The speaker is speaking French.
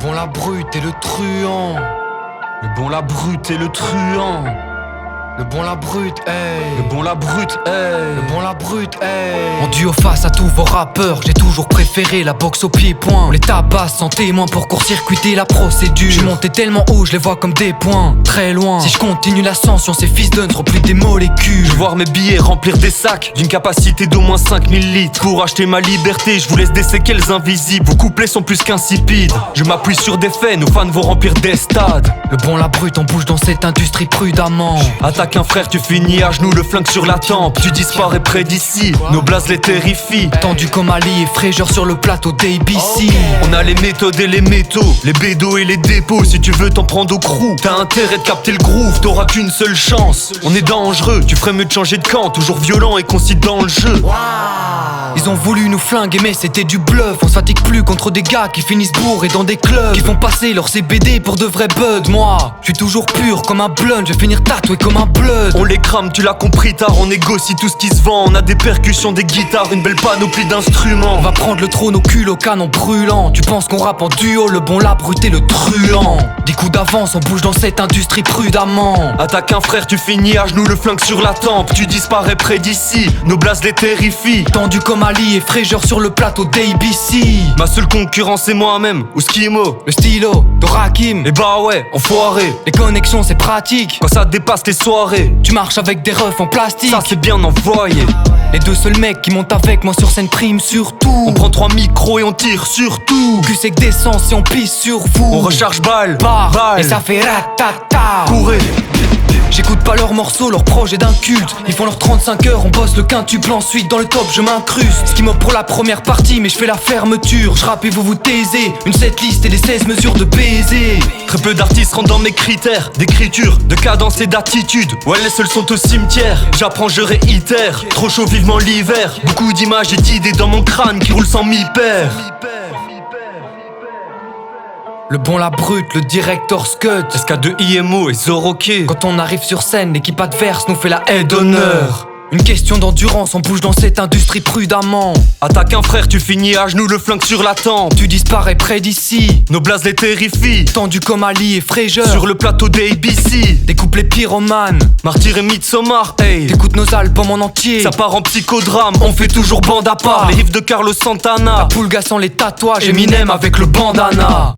bon, la brute et le truand. Le bon, la brute et le truand. Le bon, la brute, hey. Le bon, la brute, hey. Le bon, la brute, hey. En duo face à tous vos rappeurs, j'ai toujours préféré la boxe au pied-point. On les tabasse sans témoin pour court-circuiter la procédure. J'suis monté tellement haut, je les vois comme des points, très loin. Si je continue l'ascension, ces fils de ne seront plus des molécules. Je voir mes billets remplir des sacs d'une capacité d'au moins 5000 litres. Pour acheter ma liberté, je vous laisse des séquelles invisibles. Vos couplets sont plus qu'insipides. Je m'appuie sur des faits, nos fans vont remplir des stades. Le bon, la brute, on bouge dans cette industrie prudemment. Attaque un frère, tu finis à genoux, le flingue sur la tempe. Tu disparais près d'ici, nos blazes les terrifient. Tendu comme Ali et Fraser sur le plateau d'ABC. On a les méthodes et les métaux, les bédos et les dépôts. Si tu veux t'en prendre au crew, t'as intérêt de capter le groove, t'auras qu'une seule chance. On est dangereux, tu ferais mieux de changer de camp. Toujours violent et concis dans le jeu. Ils ont voulu nous flinguer mais c'était du bluff. On se fatigue plus contre des gars qui finissent bourrés dans des clubs, qui font passer leur CBD pour de vrais buds. Moi, je suis toujours pur comme un blunt, je vais finir tatoué comme un blood. On les crame, tu l'as compris tard, on négocie tout ce qui se vend. On a des percussions, des guitares, une belle panoplie d'instruments. On va prendre le trône au cul, au canon brûlant. Tu penses qu'on rappe en duo, le bon, la brute et le truand. 10 coups d'avance, on bouge dans cette industrie prudemment. Attaque un frère, tu finis à genoux, le flingue sur la tempe. Tu disparais près d'ici, nos blazes les terrifient. Tendu comme Ali et Fraser sur le plateau d'ABC. Ma seule concurrence c'est moi-même, ou Skimo. Le stylo de Rakim. Et bah ouais, enfoiré. Les connexions c'est pratique quand ça dépasse les soirées. Tu marches avec des refs en plastique. Ça c'est bien envoyé. Les deux seuls mecs qui montent avec moi sur scène prime surtout. On prend 3 micros et on tire sur tout. Cul sec d'essence et on pisse sur vous. On recharge balle, et ça fait ratata. Courez. J'écoute pas leurs morceaux, leurs projets d'un culte. Ils font leurs 35 heures, on bosse le quintuple. Ensuite dans le top je m'incruste. Ce qui m'offre pour la première partie mais je fais la fermeture. Je rappe et vous vous taisez. Une setlist et des 16 mesures de baiser. Très peu d'artistes rentrent dans mes critères d'écriture, de cadence et d'attitude. Ouais les seuls sont au cimetière. J'apprends, je réitère. Trop chaud vivement l'hiver. Beaucoup d'images et d'idées dans mon crâne qui roulent sans mi-père. Le bon, la brute, le directeur Scud, SK2 IMO et Zoroké. Quand on arrive sur scène, l'équipe adverse nous fait la haie d'honneur. Une question d'endurance, on bouge dans cette industrie prudemment. Attaque un frère, tu finis à genoux, le flingue sur la tempe. Tu disparais près d'ici, nos blazes les terrifient. Tendu comme Ali et Fraser sur le plateau d'ABC. Des couplets pyromanes, Martyr et Midsommar, hey. T'écoutes nos albums en entier, ça part en psychodrame. On fait toujours bande à part, les riffs de Carlos Santana. La Pulga sans les tatouages, Eminem avec le bandana.